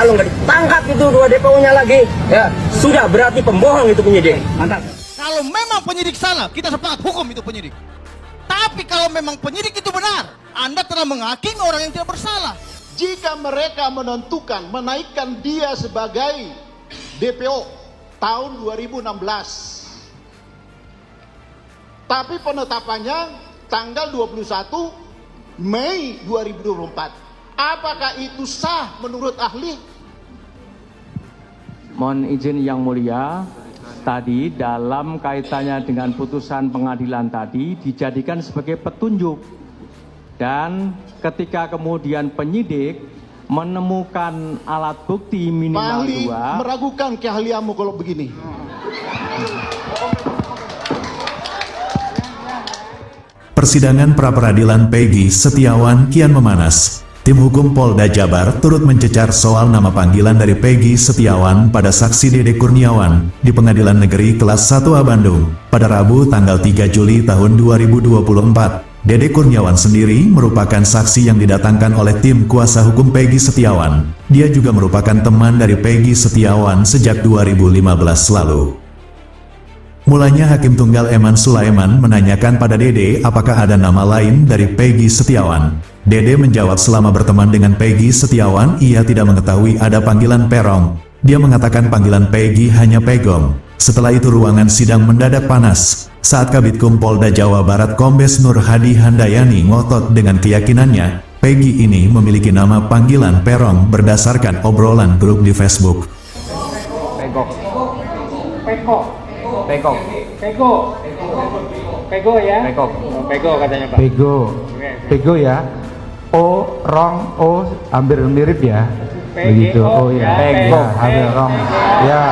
Kalau nggak ditangkap itu dua DPO-nya lagi, ya sudah berarti pembohong itu penyidik. Mantap. Kalau memang penyidik salah, kita sepakat hukum itu penyidik. Tapi kalau memang penyidik itu benar, Anda telah menghakimi orang yang tidak bersalah. Jika mereka menentukan menaikkan dia sebagai DPO tahun 2016, tapi penetapannya tanggal 21 Mei 2024, apakah itu sah menurut ahli? Mohon izin Yang Mulia, tadi dalam kaitannya dengan putusan pengadilan tadi dijadikan sebagai petunjuk, dan ketika kemudian penyidik menemukan alat bukti minimal Ahli 2, meragukan keahlianmu kalau begini. Persidangan pra-peradilan Peggy Setiawan kian memanas. Tim hukum Polda Jabar turut mencecar soal nama panggilan dari Peggy Setiawan pada saksi Dede Kurniawan di Pengadilan Negeri Kelas 1A Bandung pada Rabu tanggal 3 Juli tahun 2024. Dede Kurniawan sendiri merupakan saksi yang didatangkan oleh tim kuasa hukum Peggy Setiawan. Dia juga merupakan teman dari Peggy Setiawan sejak 2015 lalu. Mulanya Hakim Tunggal Eman Sulaiman menanyakan pada Dede apakah ada nama lain dari Peggy Setiawan. Dede menjawab selama berteman dengan Peggy Setiawan ia tidak mengetahui ada panggilan Perong. Dia mengatakan panggilan Peggy hanya Pegong. Setelah itu ruangan sidang mendadak panas saat Kabitkum Polda Jawa Barat Kombes Nur Hadi Handayani ngotot dengan keyakinannya Peggy ini memiliki nama panggilan Perong berdasarkan obrolan grup di Facebook. Pego ya? Pego katanya Pak. Pego ya. Hampir mirip ya. Begitu. Oh ya. Pego, hampir rong. Ya.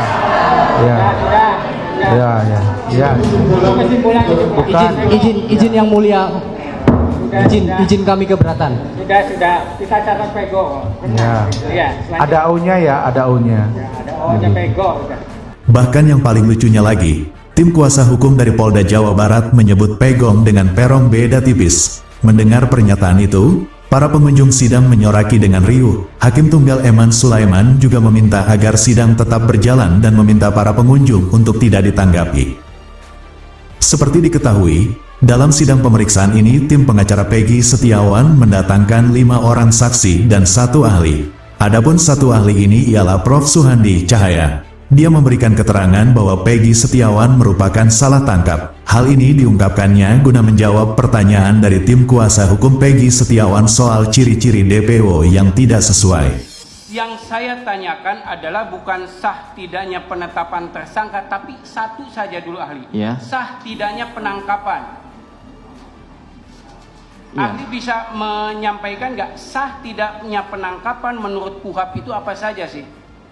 Bukan. Izin Yang Mulia. Izin kami keberatan. Sudah kita catat Pego. Ya. Iya. Ada O-nya ya, ada O-nya. Ada O-nya Pego. Bahkan yang paling lucunya lagi, tim kuasa hukum dari Polda Jawa Barat menyebut Pegong dengan Perong beda tipis. Mendengar pernyataan itu, para pengunjung sidang menyoraki dengan riuh. Hakim Tunggal Eman Sulaiman juga meminta agar sidang tetap berjalan dan meminta para pengunjung untuk tidak ditanggapi. Seperti diketahui, dalam sidang pemeriksaan ini tim pengacara Peggy Setiawan mendatangkan 5 orang saksi dan 1 ahli. Adapun 1 ahli ini ialah Prof. Suhandi Cahaya. Dia memberikan keterangan bahwa Peggy Setiawan merupakan salah tangkap. Hal ini diungkapkannya guna menjawab pertanyaan dari tim kuasa hukum Peggy Setiawan soal ciri-ciri DPO yang tidak sesuai. Yang saya tanyakan adalah bukan sah tidaknya penetapan tersangka, tapi satu saja dulu ahli. Ya. Sah tidaknya penangkapan. Ya. Ahli bisa menyampaikan nggak sah tidaknya penangkapan menurut KUHAP itu apa saja sih?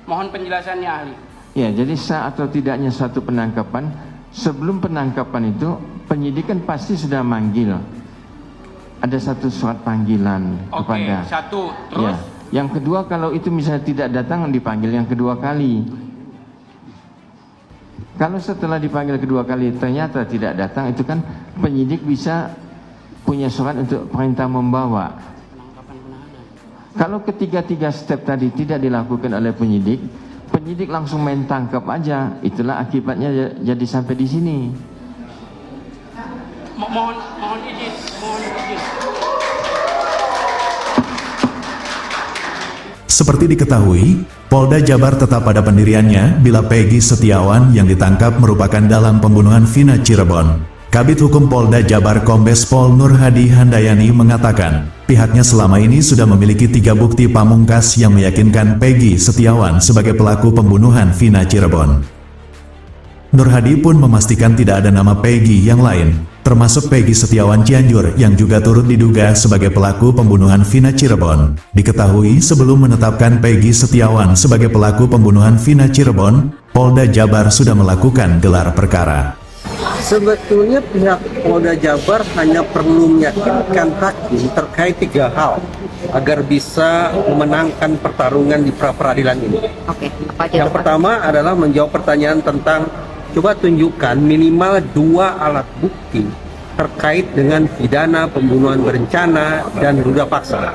Mohon penjelasannya ahli. Ya, jadi sah atau tidaknya suatu penangkapan, sebelum penangkapan itu penyidik kan pasti sudah manggil. Ada satu surat panggilan kepada. Oke, satu. Terus? Ya. Yang kedua, kalau itu misalnya tidak datang, dipanggil yang kedua kali. Kalau setelah dipanggil kedua kali ternyata tidak datang, itu kan penyidik bisa punya surat untuk perintah membawa. Kalau ketiga-tiga step tadi tidak dilakukan oleh penyidik langsung main tangkap aja. Itulah akibatnya jadi sampai di sini. Mohon izin. Seperti diketahui, Polda Jabar tetap pada pendiriannya bila Peggy Setiawan yang ditangkap merupakan dalam pembunuhan Vina Cirebon. Kabid Hukum Polda Jabar Kombes Pol Nur Hadi Handayani mengatakan, pihaknya selama ini sudah memiliki 3 bukti pamungkas yang meyakinkan Peggy Setiawan sebagai pelaku pembunuhan Vina Cirebon. Nur Hadi pun memastikan tidak ada nama Peggy yang lain, termasuk Peggy Setiawan Cianjur yang juga turut diduga sebagai pelaku pembunuhan Vina Cirebon. Diketahui sebelum menetapkan Peggy Setiawan sebagai pelaku pembunuhan Vina Cirebon, Polda Jabar sudah melakukan gelar perkara. Sebetulnya pihak Polda Jabar hanya perlu meyakinkan hakim terkait 3 hal agar bisa memenangkan pertarungan di pra-peradilan ini. Oke, apa aja? Yang pertama adalah menjawab pertanyaan tentang coba tunjukkan minimal 2 alat bukti terkait dengan pidana pembunuhan berencana dan ruda paksa.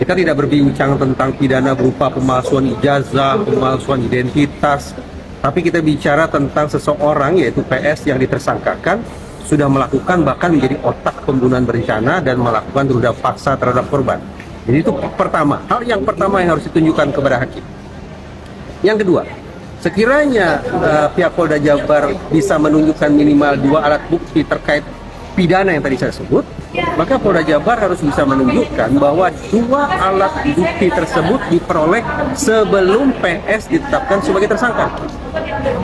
Kita tidak berbincang tentang pidana berupa pemalsuan ijazah, pemalsuan identitas, tapi kita bicara tentang seseorang yaitu PS yang ditersangkakan sudah melakukan bahkan menjadi otak pembunuhan berencana dan melakukan ruda paksa terhadap korban. Jadi itu pertama, hal yang pertama yang harus ditunjukkan kepada hakim. Yang kedua, sekiranya pihak Polda Jabar bisa menunjukkan minimal 2 alat bukti terkait pidana yang tadi saya sebut, maka Polda Jabar harus bisa menunjukkan bahwa 2 alat bukti tersebut diperoleh sebelum PS ditetapkan sebagai tersangka.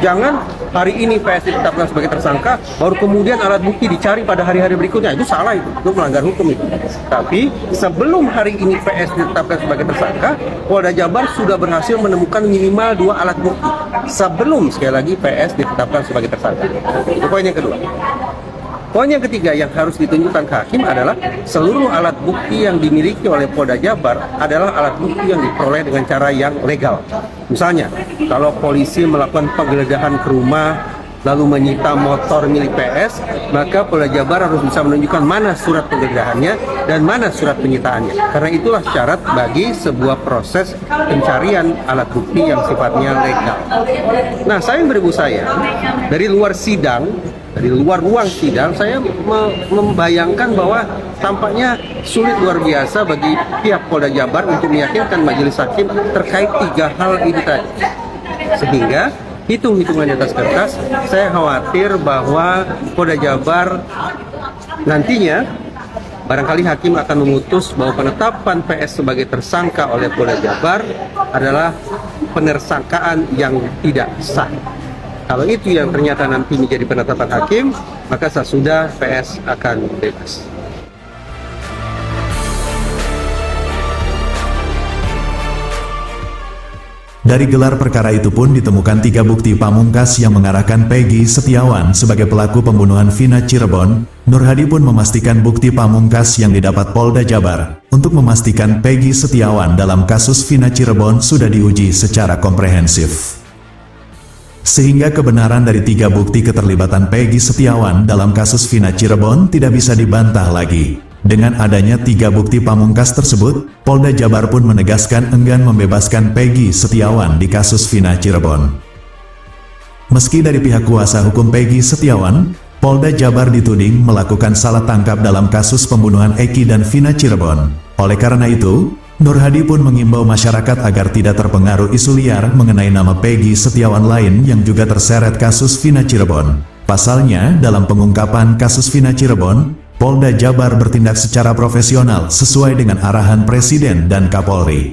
Jangan hari ini PS ditetapkan sebagai tersangka, baru kemudian alat bukti dicari pada hari-hari berikutnya. Itu salah, itu melanggar hukum itu. Tapi sebelum hari ini PS ditetapkan sebagai tersangka, Polda Jabar sudah berhasil menemukan minimal 2 alat bukti sebelum sekali lagi PS ditetapkan sebagai tersangka. Itu poin yang kedua. Poin yang ketiga yang harus ditunjukkan ke hakim adalah seluruh alat bukti yang dimiliki oleh Polda Jabar adalah alat bukti yang diperoleh dengan cara yang legal. Misalnya, kalau polisi melakukan penggeledahan ke rumah lalu menyita motor milik PS, maka Polda Jabar harus bisa menunjukkan mana surat penggeledahannya dan mana surat penyitaannya. Karena itulah syarat bagi sebuah proses pencarian alat bukti yang sifatnya legal. Nah, sayang beribu saya, dari luar sidang, dari luar ruang sidang, saya membayangkan bahwa tampaknya sulit luar biasa bagi pihak Polda Jabar untuk meyakinkan majelis hakim terkait 3 hal ini tadi. Sehingga hitung-hitungan di atas kertas, saya khawatir bahwa Polda Jabar nantinya barangkali hakim akan memutus bahwa penetapan PS sebagai tersangka oleh Polda Jabar adalah penersangkaan yang tidak sah. Kalau itu yang ternyata nanti menjadi penetapan hakim, maka sesudah PS akan bebas. Dari gelar perkara itu pun ditemukan 3 bukti pamungkas yang mengarahkan Peggy Setiawan sebagai pelaku pembunuhan Vina Cirebon. Nur Hadi pun memastikan bukti pamungkas yang didapat Polda Jabar untuk memastikan Peggy Setiawan dalam kasus Vina Cirebon sudah diuji secara komprehensif. Sehingga kebenaran dari 3 bukti keterlibatan Peggy Setiawan dalam kasus Vina Cirebon tidak bisa dibantah lagi. Dengan adanya 3 bukti pamungkas tersebut, Polda Jabar pun menegaskan enggan membebaskan Peggy Setiawan di kasus Vina Cirebon. Meski dari pihak kuasa hukum Peggy Setiawan, Polda Jabar dituding melakukan salah tangkap dalam kasus pembunuhan Eki dan Vina Cirebon. Oleh karena itu, Nur Hadi pun mengimbau masyarakat agar tidak terpengaruh isu liar mengenai nama Peggy Setiawan lain yang juga terseret kasus Vina Cirebon. Pasalnya, dalam pengungkapan kasus Vina Cirebon, Polda Jabar bertindak secara profesional sesuai dengan arahan Presiden dan Kapolri.